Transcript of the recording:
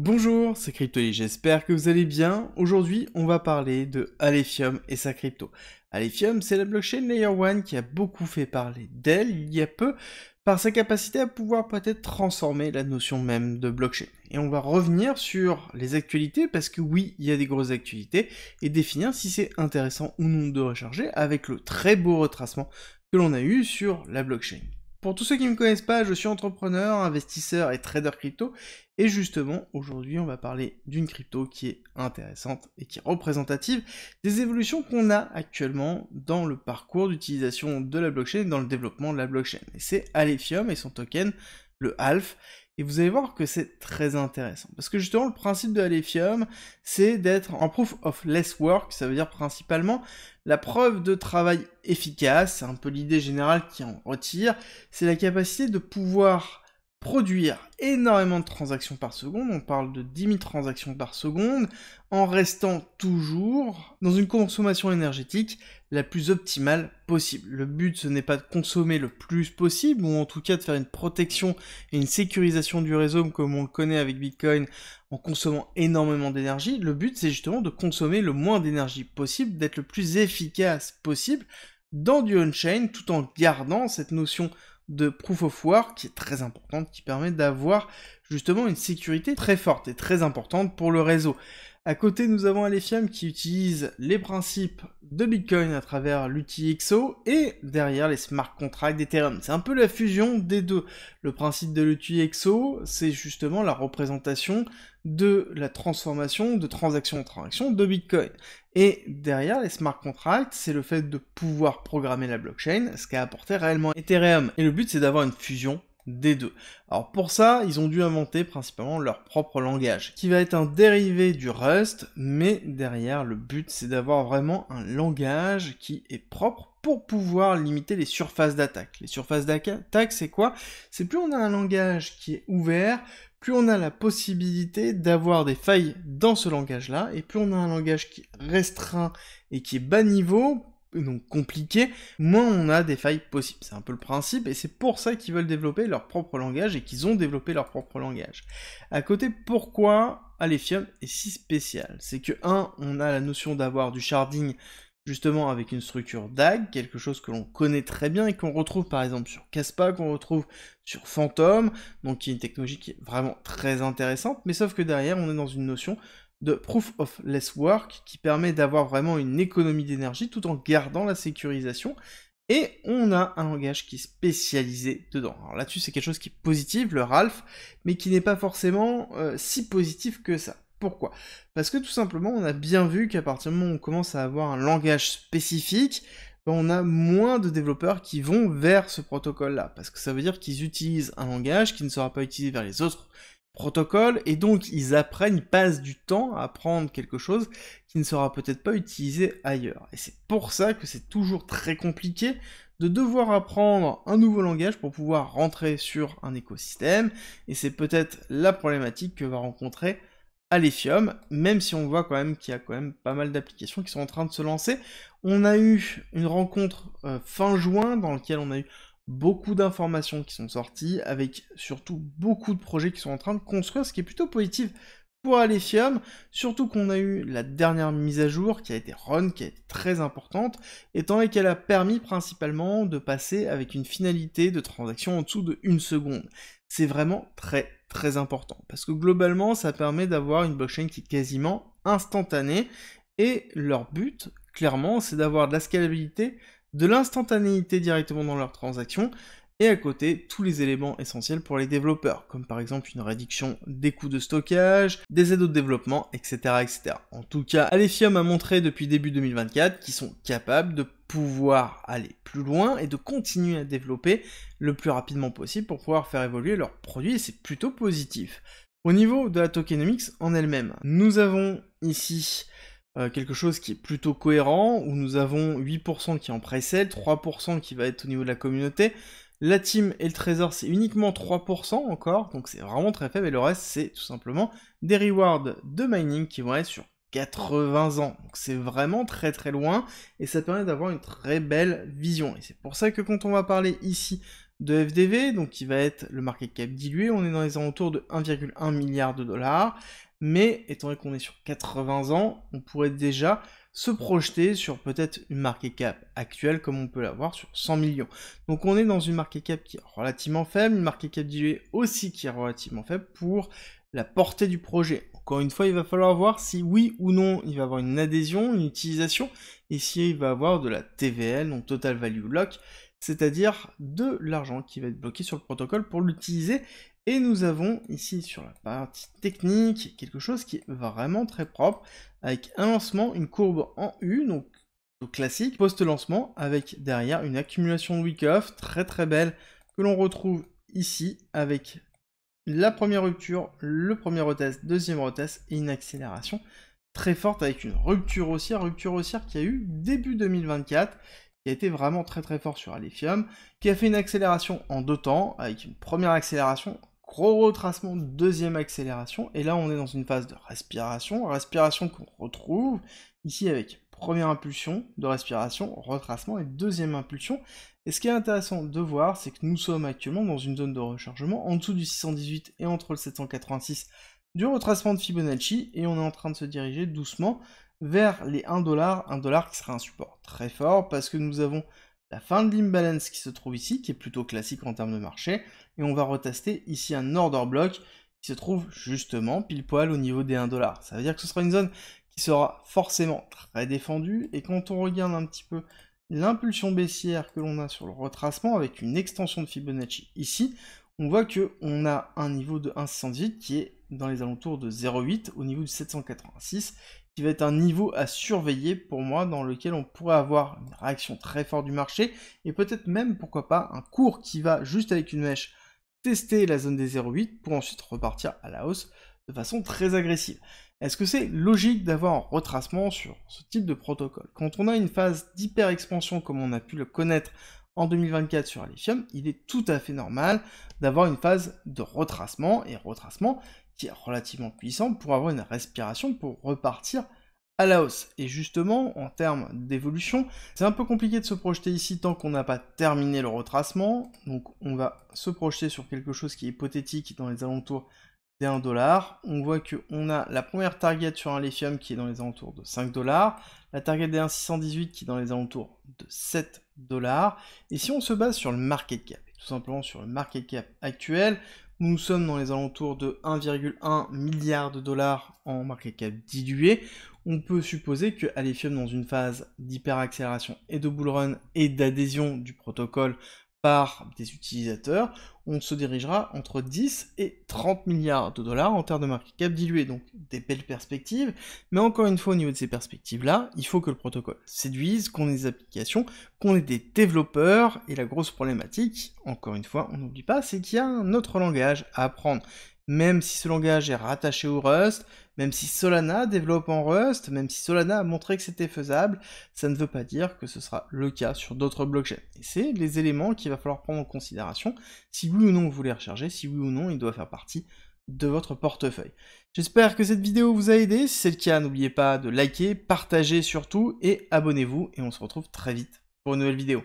Bonjour, c'est Cryptoly, j'espère que vous allez bien. Aujourd'hui, on va parler de Alephium et sa crypto. Alephium, c'est la blockchain Layer 1 qui a beaucoup fait parler d'elle il y a peu, par sa capacité à pouvoir peut-être transformer la notion même de blockchain. Et on va revenir sur les actualités, parce que oui, il y a des grosses actualités, et définir si c'est intéressant ou non de recharger avec le très beau retracement que l'on a eu sur la blockchain. Pour tous ceux qui ne me connaissent pas, je suis entrepreneur, investisseur et trader crypto, et justement, aujourd'hui, on va parler d'une crypto qui est intéressante et qui est représentative des évolutions qu'on a actuellement dans le parcours d'utilisation de la blockchain et dans le développement de la blockchain. Et c'est Alephium et son token, le ALF. Et vous allez voir que c'est très intéressant. Parce que justement, le principe de Alephium, c'est d'être en proof of less work, ça veut dire principalement la preuve de travail efficace, c'est un peu l'idée générale qui en retire, c'est la capacité de pouvoir produire énormément de transactions par seconde, on parle de 10 000 transactions par seconde, en restant toujours dans une consommation énergétique la plus optimale possible. Le but, ce n'est pas de consommer le plus possible, ou en tout cas de faire une protection et une sécurisation du réseau comme on le connaît avec Bitcoin, en consommant énormément d'énergie. Le but, c'est justement de consommer le moins d'énergie possible, d'être le plus efficace possible dans du on-chain, tout en gardant cette notion de proof of work qui est très importante, qui permet d'avoir justement une sécurité très forte et très importante pour le réseau. À côté, nous avons Alephium qui utilise les principes de Bitcoin à travers l'UTXO et derrière les smart contracts d'Ethereum. C'est un peu la fusion des deux. Le principe de l'UTXO, c'est justement la représentation de la transformation de transaction en transaction de Bitcoin. Et derrière les smart contracts, c'est le fait de pouvoir programmer la blockchain, ce qu'a apporté réellement Ethereum. Et le but, c'est d'avoir une fusion des deux. Alors pour ça, ils ont dû inventer principalement leur propre langage, qui va être un dérivé du Rust, mais derrière, le but, c'est d'avoir vraiment un langage qui est propre pour pouvoir limiter les surfaces d'attaque. Les surfaces d'attaque, c'est quoi? C'est plus on a un langage qui est ouvert, plus on a la possibilité d'avoir des failles dans ce langage-là, et plus on a un langage qui est restreint et qui est bas niveau, donc compliqué, moins on a des failles possibles. C'est un peu le principe, et c'est pour ça qu'ils veulent développer leur propre langage, et qu'ils ont développé leur propre langage. À côté, pourquoi Alephium est si spécial? C'est que, on a la notion d'avoir du sharding, justement avec une structure DAG, quelque chose que l'on connaît très bien, et qu'on retrouve par exemple sur Caspa, qu'on retrouve sur Phantom, donc qui est une technologie qui est vraiment très intéressante, mais sauf que derrière, on est dans une notion de proof of less work qui permet d'avoir vraiment une économie d'énergie tout en gardant la sécurisation, et on a un langage qui est spécialisé dedans. Alors là-dessus, c'est quelque chose qui est positif, le Ralph, mais qui n'est pas forcément si positif que ça. Pourquoi? Parce que tout simplement, on a bien vu qu'à partir du moment où on commence à avoir un langage spécifique, on a moins de développeurs qui vont vers ce protocole-là, parce que ça veut dire qu'ils utilisent un langage qui ne sera pas utilisé vers les autres protocole, et donc ils apprennent, ils passent du temps à apprendre quelque chose qui ne sera peut-être pas utilisé ailleurs. Et c'est pour ça que c'est toujours très compliqué de devoir apprendre un nouveau langage pour pouvoir rentrer sur un écosystème, et c'est peut-être la problématique que va rencontrer Alephium, même si on voit quand même qu'il y a quand même pas mal d'applications qui sont en train de se lancer. On a eu une rencontre fin juin dans laquelle on a eu beaucoup d'informations qui sont sorties, avec surtout beaucoup de projets qui sont en train de construire, ce qui est plutôt positif pour Alephium, surtout qu'on a eu la dernière mise à jour qui a été run, qui a été très importante, étant donné qu'elle a permis principalement de passer avec une finalité de transaction en dessous de 1 seconde. C'est vraiment très très important, parce que globalement ça permet d'avoir une blockchain qui est quasiment instantanée, et leur but, clairement, c'est d'avoir de la scalabilité, de l'instantanéité directement dans leurs transactions, et à côté, tous les éléments essentiels pour les développeurs, comme par exemple une réduction des coûts de stockage, des aides au développement, etc., etc. En tout cas, Alephium a montré depuis début 2024 qu'ils sont capables de pouvoir aller plus loin et de continuer à développer le plus rapidement possible pour pouvoir faire évoluer leurs produits, et c'est plutôt positif. Au niveau de la tokenomics en elle-même, nous avons ici quelque chose qui est plutôt cohérent, où nous avons 8% qui est en pre-sale, 3% qui va être au niveau de la communauté. La team et le trésor, c'est uniquement 3% encore, donc c'est vraiment très faible, et le reste, c'est tout simplement des rewards de mining qui vont être sur 80 ans. Donc c'est vraiment très très loin, et ça permet d'avoir une très belle vision. Et c'est pour ça que quand on va parler ici de FDV, donc qui va être le market cap dilué. On est dans les alentours de 1,1 milliard de dollars. Mais étant donné qu'on est sur 80 ans, on pourrait déjà se projeter sur peut-être une market cap actuelle comme on peut l'avoir sur 100 millions. Donc on est dans une market cap qui est relativement faible, une market cap diluée aussi qui est relativement faible pour la portée du projet. Encore une fois, il va falloir voir si oui ou non il va avoir une adhésion, une utilisation, et si il va avoir de la TVL, donc Total Value Lock, c'est-à-dire de l'argent qui va être bloqué sur le protocole pour l'utiliser. Et nous avons ici sur la partie technique quelque chose qui est vraiment très propre, avec un lancement, une courbe en U, donc classique, post-lancement, avec derrière une accumulation de week-off très très belle, que l'on retrouve ici, avec la première rupture, le premier retest, deuxième retest, et une accélération très forte avec une rupture haussière qui a eu début 2024, qui a été vraiment très très fort sur Alephium, qui a fait une accélération en 2 temps, avec une première accélération, gros retracement, deuxième accélération, et là on est dans une phase de respiration qu'on retrouve ici avec première impulsion de respiration, retracement et deuxième impulsion. Et ce qui est intéressant de voir, c'est que nous sommes actuellement dans une zone de rechargement en dessous du 618 et entre le 786 du retracement de Fibonacci, et on est en train de se diriger doucement vers les 1$, 1$ qui sera un support très fort, parce que nous avons la fin de l'imbalance qui se trouve ici, qui est plutôt classique en termes de marché, et on va retester ici un order block qui se trouve justement pile poil au niveau des 1$. Ça veut dire que ce sera une zone qui sera forcément très défendue, et quand on regarde un petit peu l'impulsion baissière que l'on a sur le retracement, avec une extension de Fibonacci ici, on voit qu'on a un niveau de 1,618 qui est dans les alentours de 0,8 au niveau du 786, qui va être un niveau à surveiller pour moi, dans lequel on pourrait avoir une réaction très forte du marché, et peut-être même, pourquoi pas, un cours qui va juste avec une mèche tester la zone des 0,8 pour ensuite repartir à la hausse de façon très agressive. Est-ce que c'est logique d'avoir un retracement sur ce type de protocole? Quand on a une phase d'hyper-expansion comme on a pu le connaître en 2024 sur Alephium, il est tout à fait normal d'avoir une phase de retracement, et retracement qui est relativement puissant pour avoir une respiration pour repartir à la hausse. Et justement, en termes d'évolution, c'est un peu compliqué de se projeter ici tant qu'on n'a pas terminé le retracement, donc on va se projeter sur quelque chose qui est hypothétique dans les alentours des 1$. On voit qu'on a la première target sur un Lithium qui est dans les alentours de 5$, la target des 1,618 qui est dans les alentours de 7$, et si on se base sur le market cap, tout simplement sur le market cap actuel, nous sommes dans les alentours de 1,1 milliard de dollars en market cap dilué. On peut supposer que Alephium, dans une phase d'hyperaccélération et de bull run et d'adhésion du protocole par des utilisateurs, on se dirigera entre 10 et 30 milliards de dollars en termes de market cap dilué, donc des belles perspectives, mais encore une fois au niveau de ces perspectives-là, il faut que le protocole séduise, qu'on ait des applications, qu'on ait des développeurs, et la grosse problématique, encore une fois, on n'oublie pas, c'est qu'il y a un autre langage à apprendre. Même si ce langage est rattaché au Rust, même si Solana développe en Rust, même si Solana a montré que c'était faisable, ça ne veut pas dire que ce sera le cas sur d'autres blockchains. Et c'est les éléments qu'il va falloir prendre en considération, si oui ou non vous voulez recharger, si oui ou non il doit faire partie de votre portefeuille. J'espère que cette vidéo vous a aidé, si c'est le cas, n'oubliez pas de liker, partager surtout, et abonnez-vous, et on se retrouve très vite pour une nouvelle vidéo.